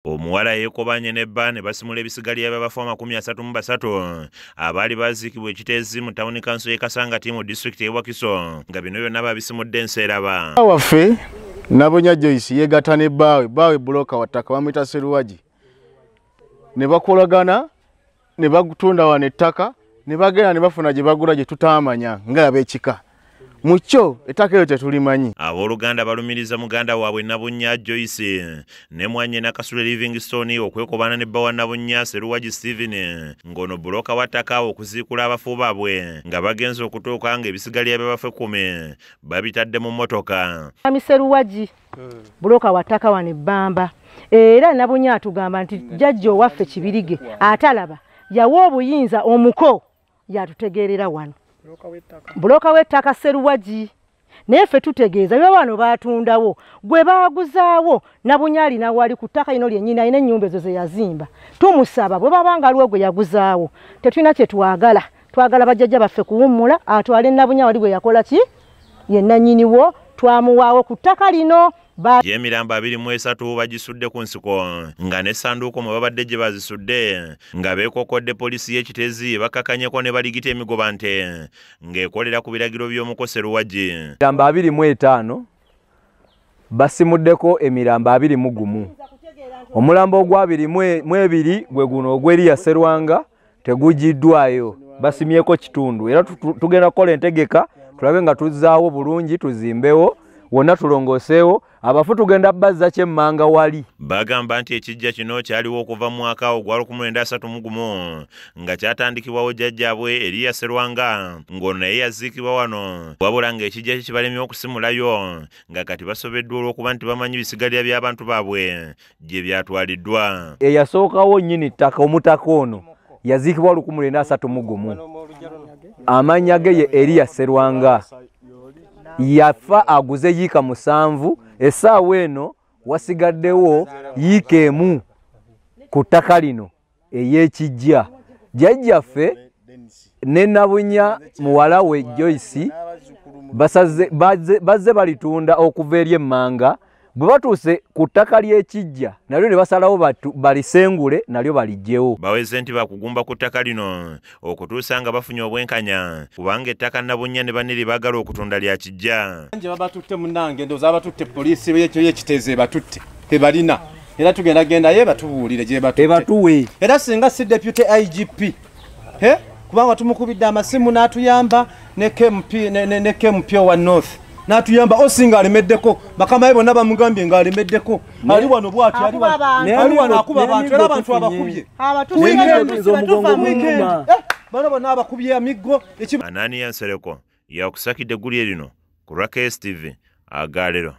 Omuwala yeekobanye n'ebba ne basimula ebisigali by'abafu 33 abaali baziikibwa ekiteezi mu tawuni kanso y'e Kasangati mu disitulikiti y'e Wakiso nga bino byonna babisimudde Nseeraba. Waffe Nabunya Joyce yeegatta ne bbaawe bbulooka wa ttaka bamuyita Sseruwagi ne bakolagana ne batunda wano ettaka ne bagenda ne bafuna gye bagula gye tutaamanya nga ab'ekika. Mucho ettaka eryo tetulimanyi. Abooluganda balumiriza muganda waabwe Nabunya Joyce ne mwannyina Kasule Livingstone okwekobana ne bba wa Nabunya Sseruwagi Stephen ng'ono bbulooka wa ttaka okuziikula abafu baabwe nga bagenze okutuuka ng'ebisigali by'abafu 10 babitadde mu mmotoka. Sseruwagi bbulooka wa ttaka wano ebbamba era Nabunya atugamba nti jjajja owaffe Kibirige atalaba yawa obuyinza omuko yatutegeerera wano. Bbulooka w'ettaka Sseruwagi naye ffe tutegeeza bye bano baatundawo gwe baaguzaawo Nabunya alina wali ku ttaka lino lyennyini alina ennyumba ezo ze yazimba. Tumusaba bwe babanga aliwo gwe yaguzaawo tetulina kye twagala bajjajja baffe kuwummula atwale Nabunya wali bwe yakola ki ye nannyiniwo twamuwaawo ku ttaka lino. Emirambo 23 bagisudde ku nsiko nga n'essanduuko mwe babadde gye bazisudde nga beekokodde poliisi y'ekiteezi bakakanyeko ne baligita emigobante ng'ekolera ku biragiro by'omuko Sseruwagi. Emirambo 25 basimuddeko emirambo 21. Omulambo ogw'22 gwe guno ogw'Eriya Sserwanga tegugiddwayo basimyeko kitundu era tugenda kukola entegeka tulabe nga tuzzaawo bulungi tuzimbewo wonna tulongoseewo abafu tugenda bazza kyemmanga wali. Bagamba nti ekijja kino kyaliwo okuva mu mwaka ogwa 1931 nga kyatandikibwawo jjajjaabwe Eriya Sserwanga ng'ono naye yaziikibwa wano wabula ng'ekijja kye kibalemye okusimulayo nga kati basobeddwa olw'okuba nti bamanyi bisigalira by'abantu baabwe gye byatwaliddwa. Eyasookawo nnyini ttaka omutaka ono yaziikibwa 1931 amannya ge ye Eriya Sserwanga. Yafa aguze yiika 7 essaawa eno wasigaddewo yiika 1 ku ttaka lino ey'ekijja. Jjajjaffe ne Nabunya muwala we Joyce bazze balitunda okuva eri emmanga bwe batuuse ku ttaka ly'ekijja nalyo ne basalawo balisengule nalyo balijjewo. Baweze nti bakugumba ku ttaka lino okutuusa nga bafunye obwenkanya kubanga ettaka Nabunya ne banne baagala okutunda lya kijja. Nje babatutte munnange ndowooza abatutte poliisi y'ekiteeze batutte tebalina era tugenda genda ye batubuulire gye batuwe era singa si deputy IGP kubanga tumukubidde amasimu n'atuyamba ne KMP wa North n'atuyamba osinga alemeddeko bakama ye bonna bamugambye ng'alemeddeko ali wano bw'ati ali wano akuba abantu era abantu abakubye bano bonna abakubye amiggo. Ananiya Nsereko yakusakidde eggulire lino ku Rakes TV Agalero.